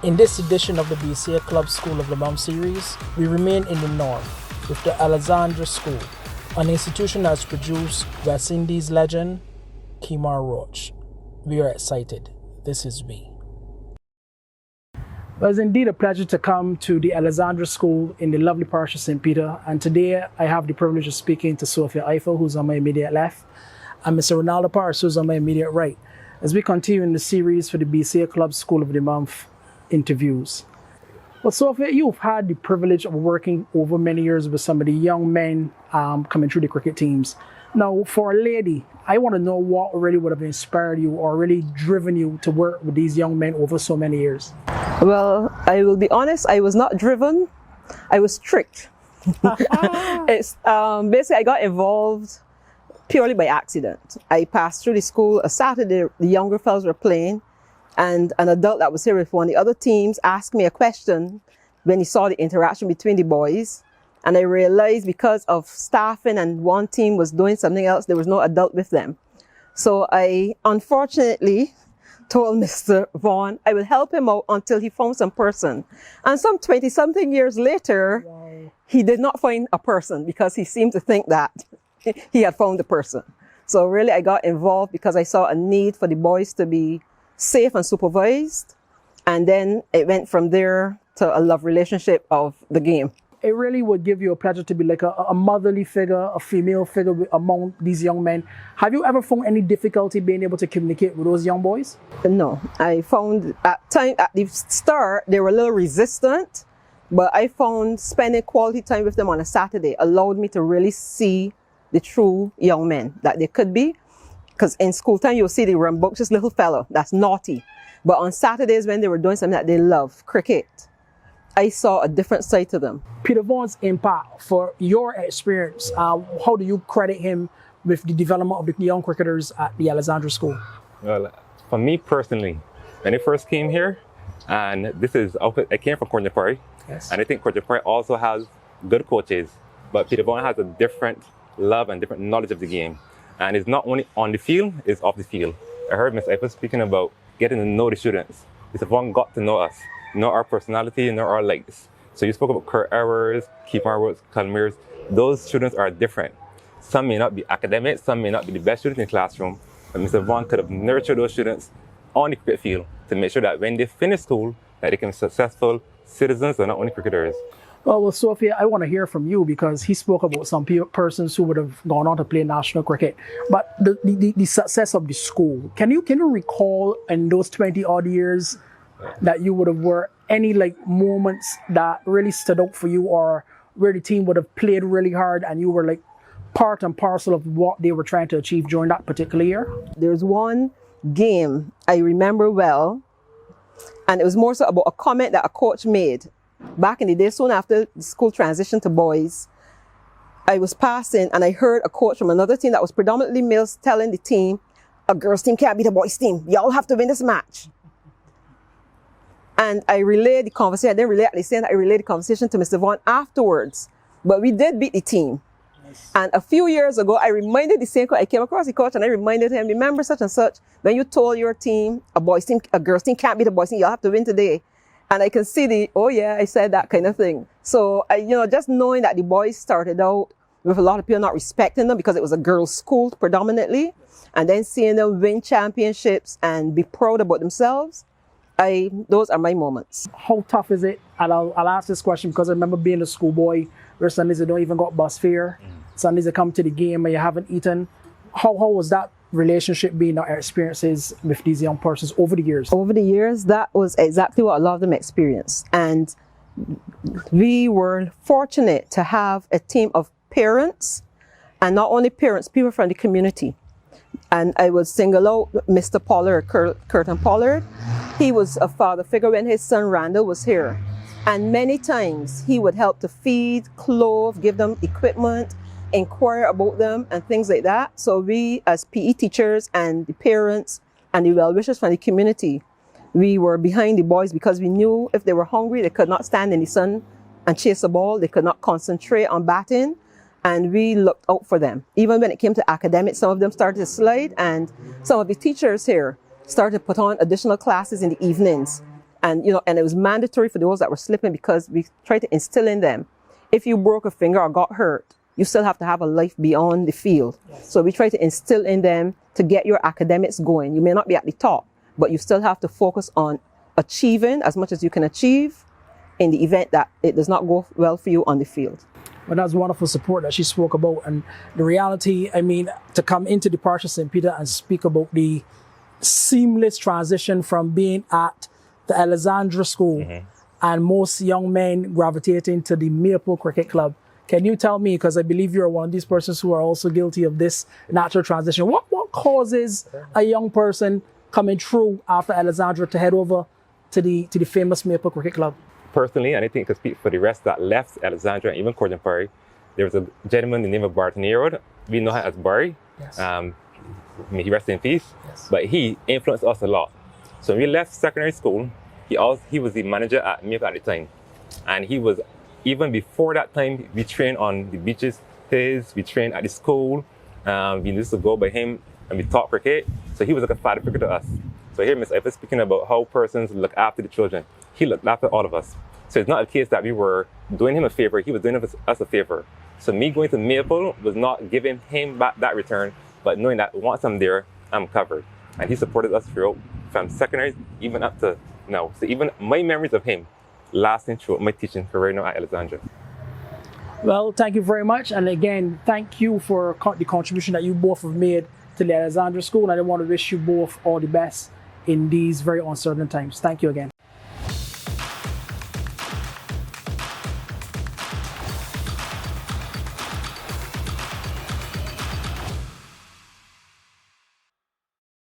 In this edition of the BCA Club School of the Month series, we remain in the north with the Alexandra School, an institution that has produced West Indies legend Kemar Roach. We are excited. This is we. Well, it's indeed a pleasure to come to the Alexandra School in the lovely parish of St. Peter, and today I have the privilege of speaking to Sophia Eiffel, who's on my immediate left, and Mr. Ronaldo Paris, who's on my immediate right, as we continue in the series for the BCA Club School of the Month interviews. Well, Sophia, you've had the privilege of working over many years with some of the young men coming through the cricket teams. Now, for a lady, I want to know what really would have inspired you or really driven you to work with these young men over so many years. Well, I will be honest, I was not driven, I was tricked. It's basically I got involved purely by accident. I passed through the school a Saturday, the younger fellows were playing, and an adult that was here with one of the other teams asked me a question when he saw the interaction between the boys. And I realized because of staffing and one team was doing something else, there was no adult with them. So I unfortunately told Mr. Vaughn I would help him out until he found some person. And some 20-something years later, wow, he did not find a person because he seemed to think that he had found the person. So really I got involved because I saw a need for the boys to be safe and supervised, and then it went from there to a love relationship of the game. It really would give you a pleasure to be like a motherly figure, a female figure among these young men. Have you ever found any difficulty being able to communicate with those young boys? No, I found at the start they were a little resistant, but I found spending quality time with them on a Saturday allowed me to really see the true young men that they could be. Because in school time, you'll see the rambunctious little fellow that's naughty. But on Saturdays, when they were doing something that they love, cricket, I saw a different side to them. Peter Vaughan's impact for your experience, how do you credit him with the development of the young cricketers at the Alexandra School? Well, for me personally, when I first came here, and I came from Cornwall, yes, and I think Cornwall also has good coaches, but Peter Vaughan has a different love and different knowledge of the game. And it's not only on the field, it's off the field. I heard Ms. Eiffel speaking about getting to know the students. Mr. Vaughan got to know us, know our personality, know our likes. So you spoke about Kurt Errors, Kemar Roach, Calmirs. Those students are different. Some may not be academic, some may not be the best students in the classroom, but Mr. Vaughan could have nurtured those students on the cricket field to make sure that when they finish school, that they can be successful citizens and not only cricketers. Well, Sophia, I want to hear from you because he spoke about some persons who would have gone on to play national cricket. But the success of the school, can you recall in those 20 odd years that you would have worked any moments that really stood out for you, or where the team would have played really hard and you were part and parcel of what they were trying to achieve during that particular year? There's one game I remember well, and it was more so about a comment that a coach made. Back in the day, soon after the school transitioned to boys, I was passing and I heard a coach from another team that was predominantly males telling the team, a girls team can't beat a boys team. Y'all have to win this match. And I relayed the conversation. I didn't relay at the same time, I relayed the conversation to Mr. Vaughan afterwards. But we did beat the team. Nice. And a few years ago, I reminded the same coach, I came across the coach and I reminded him, remember such and such, when you told your team, a girls team can't beat a boys team, y'all have to win today. And I can see oh yeah, I said that kind of thing. So, just knowing that the boys started out with a lot of people not respecting them because it was a girls' school predominantly, and then seeing them win championships and be proud about themselves, those are my moments. How tough is it? And I'll ask this question because I remember being a schoolboy where Sundays they don't even got bus fare. Sundays they come to the game and you haven't eaten. How was that relationship being, our experiences with these young persons over the years? Over the years, that was exactly what a lot of them experienced. And we were fortunate to have a team of parents, and not only parents, people from the community. And I would single out Mr. Pollard, Curtin Pollard. He was a father figure when his son Randall was here. And many times he would help to feed, clothe, give them equipment, inquire about them and things like that. So we as PE teachers and the parents and the well-wishers from the community, we were behind the boys because we knew if they were hungry, they could not stand in the sun and chase a ball. They could not concentrate on batting, and we looked out for them. Even when it came to academics, some of them started to slide, and some of the teachers here started to put on additional classes in the evenings. And, you know, and it was mandatory for those that were slipping because we tried to instill in them, if you broke a finger or got hurt, you still have to have a life beyond the field. Yes. So we try to instill in them to get your academics going. You may not be at the top, but you still have to focus on achieving as much as you can achieve in the event that it does not go well for you on the field. Well, that's wonderful support that she spoke about. And the reality, I mean, to come into the parish of St. Peter and speak about the seamless transition from being at the Alexandra School and most young men gravitating to the Maple Cricket Club. Can you tell me, because I believe you're one of these persons who are also guilty of this natural transition, what causes a young person coming through after Alexandra to head over to the famous Maple Cricket Club? Personally, and I think to speak for the rest that left Alexandra and even Cordovan Prairie, there was a gentleman the name of Barton. We know him as Barry. Yes. May he rest in peace. Yes. But he influenced us a lot. So when we left secondary school, he was the manager at Maple at the time. And he was, even before that time, we trained on the beaches, we trained at the school. We used to go by him and we taught cricket. So he was like a father figure to us. So here, Ms. Ifa speaking about how persons look after the children. He looked after all of us. So it's not a case that we were doing him a favor, he was doing us a favor. So me going to Maple was not giving him back that return, but knowing that once I'm there, I'm covered. And he supported us throughout, from secondary even up to now. So even my memories of him lasting throughout my teaching career now at Alexandra. Well, thank you very much. And again, thank you for the contribution that you both have made to the Alexandra School. And I want to wish you both all the best in these very uncertain times. Thank you again.